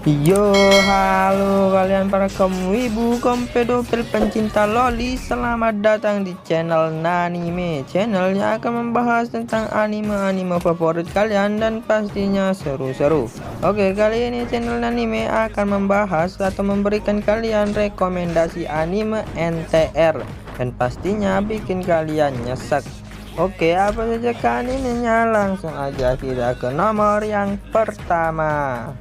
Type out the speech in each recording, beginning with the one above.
Yo, halo kalian para kaum wibu, kaum pedofil pencinta loli. Selamat datang di channel Nanime, channel yang akan membahas tentang anime-anime favorit kalian dan pastinya seru-seru. Oke, kali ini channel Nanime akan membahas atau memberikan kalian rekomendasi anime NTR dan pastinya bikin kalian nyesek. Oke, apa saja animenya? Langsung aja kita ke nomor yang pertama.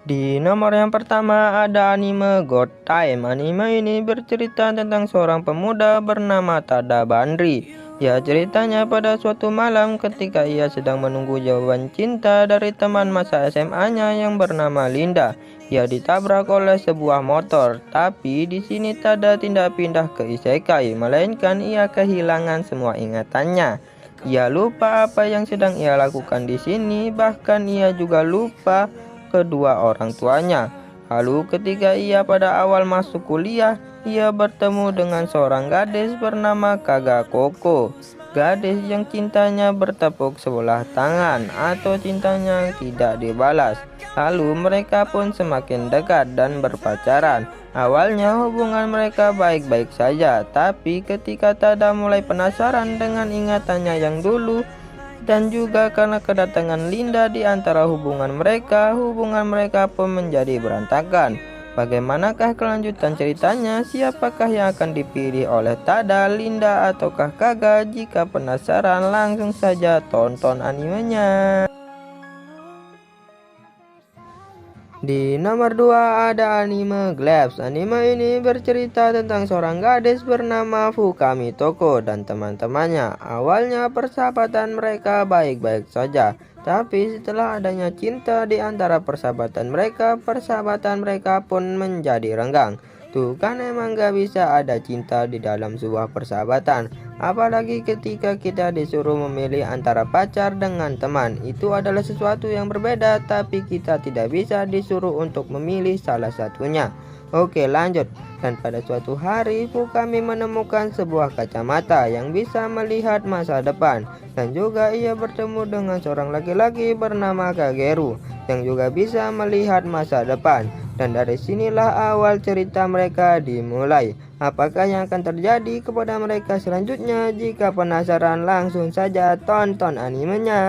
Di nomor yang pertama ada anime God Time. Anime ini bercerita tentang seorang pemuda bernama Tada Bandri. Ya, ceritanya pada suatu malam ketika ia sedang menunggu jawaban cinta dari teman masa SMA-nya yang bernama Linda. Ia ditabrak oleh sebuah motor, tapi di sini Tada tidak pindah ke isekai, melainkan ia kehilangan semua ingatannya. Ia lupa apa yang sedang ia lakukan di sini, bahkan ia juga lupa kedua orang tuanya. Lalu ketika ia pada awal masuk kuliah, ia bertemu dengan seorang gadis bernama Kaga Koko. Gadis yang cintanya bertepuk sebelah tangan atau cintanya tidak dibalas. Lalu mereka pun semakin dekat dan berpacaran. Awalnya hubungan mereka baik-baik saja, tapi ketika Tada mulai penasaran dengan ingatannya yang dulu, dan juga karena kedatangan Linda di antara hubungan mereka pun menjadi berantakan. Bagaimanakah kelanjutan ceritanya? Siapakah yang akan dipilih oleh Tada, Linda, ataukah Kaga? Jika penasaran, langsung saja tonton animenya. Di nomor 2 ada anime Glass. Anime ini bercerita tentang seorang gadis bernama Fukami Toko dan teman-temannya. Awalnya persahabatan mereka baik-baik saja, tapi setelah adanya cinta di antara persahabatan mereka pun menjadi renggang. Tuh kan emang gak bisa ada cinta di dalam sebuah persahabatan. Apalagi ketika kita disuruh memilih antara pacar dengan teman. Itu adalah sesuatu yang berbeda, tapi kita tidak bisa disuruh untuk memilih salah satunya. Oke, lanjut. Dan pada suatu hari kami menemukan sebuah kacamata yang bisa melihat masa depan. Dan juga ia bertemu dengan seorang laki-laki bernama Kageru yang juga bisa melihat masa depan. Dan dari sinilah awal cerita mereka dimulai. Apakah yang akan terjadi kepada mereka selanjutnya? Jika penasaran, langsung saja tonton animenya.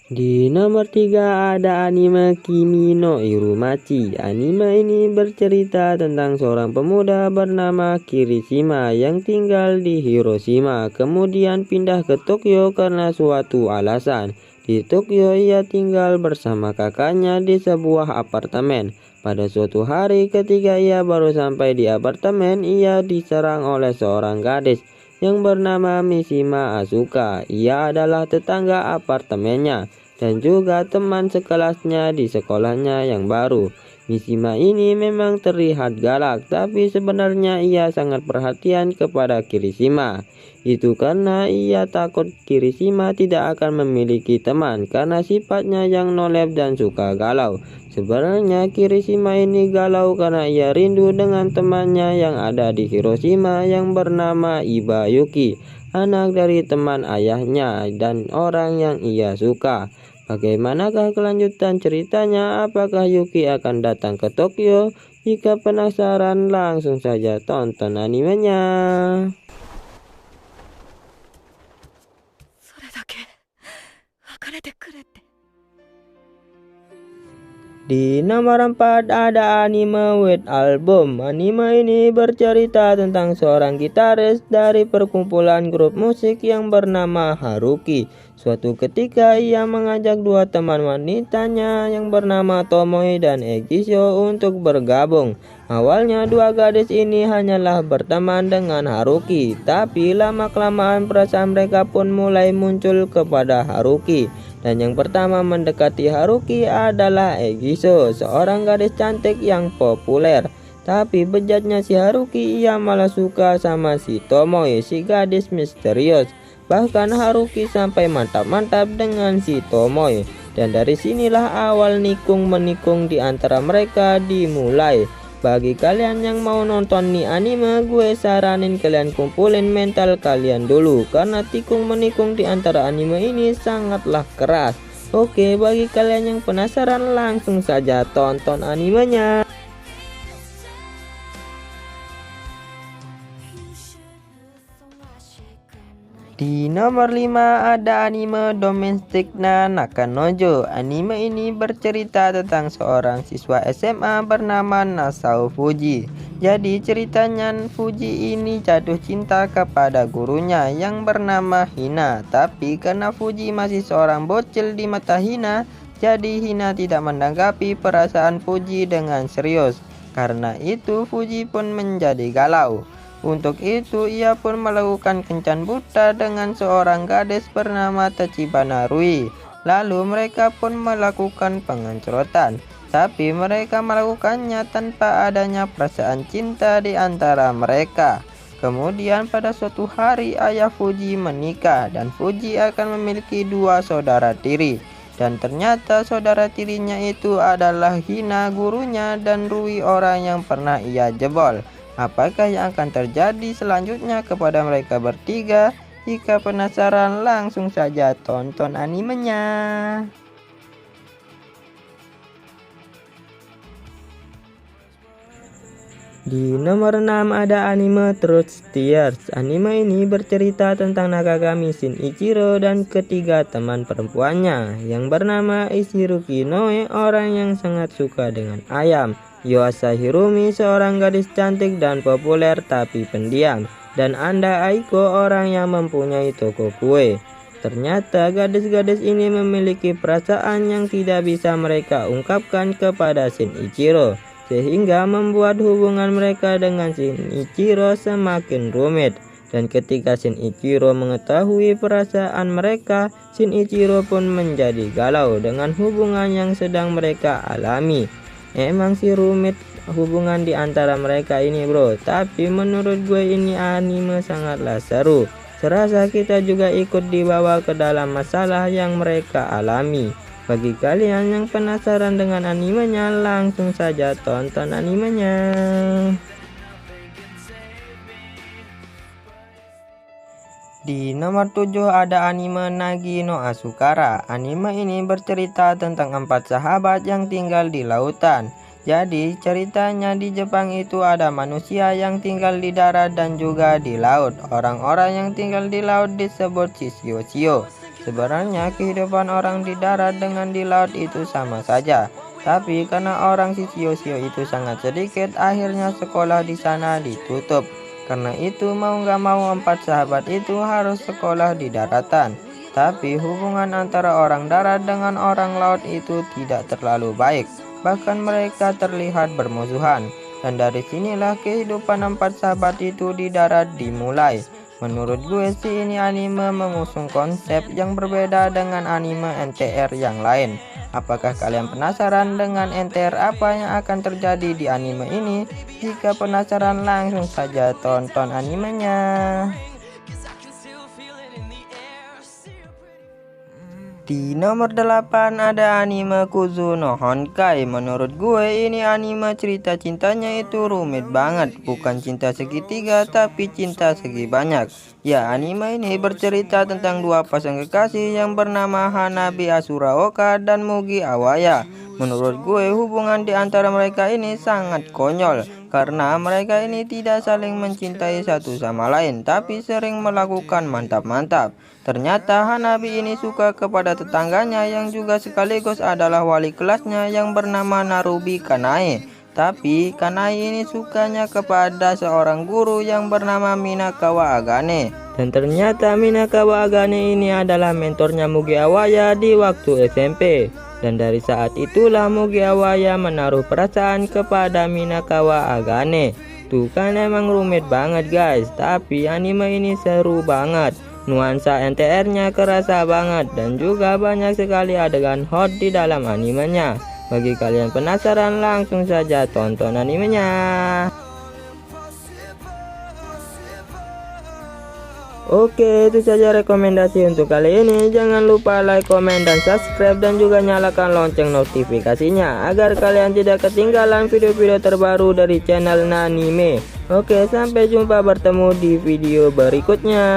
Di nomor 3 ada anime Kimi no Irumachi. Anime ini bercerita tentang seorang pemuda bernama Kirishima yang tinggal di Hiroshima, kemudian pindah ke Tokyo karena suatu alasan. Di Tokyo ia tinggal bersama kakaknya di sebuah apartemen. Pada suatu hari ketika ia baru sampai di apartemen, ia diserang oleh seorang gadis yang bernama Mishima Asuka. Ia adalah tetangga apartemennya dan juga teman sekelasnya di sekolahnya yang baru. Mishima ini memang terlihat galak, tapi sebenarnya ia sangat perhatian kepada Kirishima. Itu karena ia takut Kirishima tidak akan memiliki teman karena sifatnya yang nolep dan suka galau. Sebenarnya Kirishima ini galau karena ia rindu dengan temannya yang ada di Hiroshima yang bernama Iba Yuki, anak dari teman ayahnya dan orang yang ia suka. Bagaimanakah kelanjutan ceritanya? Apakah Yuki akan datang ke Tokyo? Jika penasaran, langsung saja tonton animenya. Di nomor 4 ada anime White Album. Anime ini bercerita tentang seorang gitaris dari perkumpulan grup musik yang bernama Haruki. Suatu ketika ia mengajak dua teman wanitanya yang bernama Tomoe dan Egisho untuk bergabung. Awalnya dua gadis ini hanyalah berteman dengan Haruki, tapi lama-kelamaan perasaan mereka pun mulai muncul kepada Haruki. Dan yang pertama mendekati Haruki adalah Egisho, seorang gadis cantik yang populer. Tapi bejatnya si Haruki, ia malah suka sama si Tomoe, si gadis misterius. Bahkan Haruki sampai mantap-mantap dengan si Tomoe. Dan dari sinilah awal nikung menikung di antara mereka dimulai. Bagi kalian yang mau nonton nih anime, gue saranin kalian kumpulin mental kalian dulu, karena tikung menikung di antara anime ini sangatlah keras. Oke, bagi kalian yang penasaran langsung saja tonton animenya. Di nomor 5 ada anime Domestic na Nakanojo. Anime ini bercerita tentang seorang siswa SMA bernama Nasao Fuji. Jadi ceritanya Fuji ini jatuh cinta kepada gurunya yang bernama Hina. Tapi karena Fuji masih seorang bocil di mata Hina, jadi Hina tidak menanggapi perasaan Fuji dengan serius. Karena itu Fuji pun menjadi galau. Untuk itu ia pun melakukan kencan buta dengan seorang gadis bernama Tachibana Rui. Lalu mereka pun melakukan pengencrotan. Tapi mereka melakukannya tanpa adanya perasaan cinta di antara mereka. Kemudian pada suatu hari ayah Fuji menikah dan Fuji akan memiliki 2 saudara tiri. Dan ternyata saudara tirinya itu adalah Hina gurunya dan Rui orang yang pernah ia jebol. Apakah yang akan terjadi selanjutnya kepada mereka bertiga? Jika penasaran langsung saja tonton animenya. Di nomor 6 ada anime Truth Tears. Anime ini bercerita tentang Nakagami Shinichiro dan ketiga teman perempuannya yang bernama Ishiruki Noe, orang yang sangat suka dengan ayam, Yuasa Hirumi, seorang gadis cantik dan populer tapi pendiam, dan Anda Aiko, orang yang mempunyai toko kue. Ternyata gadis-gadis ini memiliki perasaan yang tidak bisa mereka ungkapkan kepada Shinichiro, sehingga membuat hubungan mereka dengan Shinichiro semakin rumit. Dan ketika Shinichiro mengetahui perasaan mereka, Shinichiro pun menjadi galau dengan hubungan yang sedang mereka alami. Emang sih rumit hubungan di antara mereka ini bro, tapi menurut gue ini anime sangatlah seru. Serasa kita juga ikut dibawa ke dalam masalah yang mereka alami. Bagi kalian yang penasaran dengan animenya, langsung saja tonton animenya. Di nomor 7 ada anime Nagi no Asukara. Anime ini bercerita tentang 4 sahabat yang tinggal di lautan. Jadi ceritanya di Jepang itu ada manusia yang tinggal di darat dan juga di laut. Orang-orang yang tinggal di laut disebut shishio-shio. Sebenarnya kehidupan orang di darat dengan di laut itu sama saja. Tapi karena orang shishio-shio itu sangat sedikit, akhirnya sekolah di sana ditutup. Karena itu mau gak mau 4 sahabat itu harus sekolah di daratan. Tapi hubungan antara orang darat dengan orang laut itu tidak terlalu baik. Bahkan mereka terlihat bermusuhan. Dan dari sinilah kehidupan 4 sahabat itu di darat dimulai. Menurut gue sih ini anime mengusung konsep yang berbeda dengan anime NTR yang lain. Apakah kalian penasaran dengan NTR apa yang akan terjadi di anime ini? Jika penasaran langsung saja tonton animenya. Di nomor 8 ada anime Kuzu no Honkai. Menurut gue ini anime cerita cintanya itu rumit banget. Bukan cinta segitiga tapi cinta segi banyak. Ya, anime ini bercerita tentang 2 pasang kekasih yang bernama Hanabi Asuraoka dan Mugi Awaya. Menurut gue hubungan di antara mereka ini sangat konyol. Karena mereka ini tidak saling mencintai satu sama lain, tapi sering melakukan mantap-mantap. Ternyata Hanabi ini suka kepada tetangganya yang juga sekaligus adalah wali kelasnya yang bernama Narubi Kanae. Tapi Kanae ini sukanya kepada seorang guru yang bernama Minakawa Agane. Dan ternyata Minakawa Agane ini adalah mentornya Mugi Awaya di waktu SMP. Dan dari saat itulah Mugi Awaya menaruh perasaan kepada Minakawa Agane. Tuh kan emang rumit banget guys, tapi anime ini seru banget. Nuansa NTR-nya kerasa banget dan juga banyak sekali adegan hot di dalam animenya. Bagi kalian penasaran langsung saja tonton animenya. Oke, itu saja rekomendasi untuk kali ini. Jangan lupa like, komen, dan subscribe, dan juga nyalakan lonceng notifikasinya agar kalian tidak ketinggalan video-video terbaru dari channel Nanime. Oke, sampai jumpa, bertemu di video berikutnya.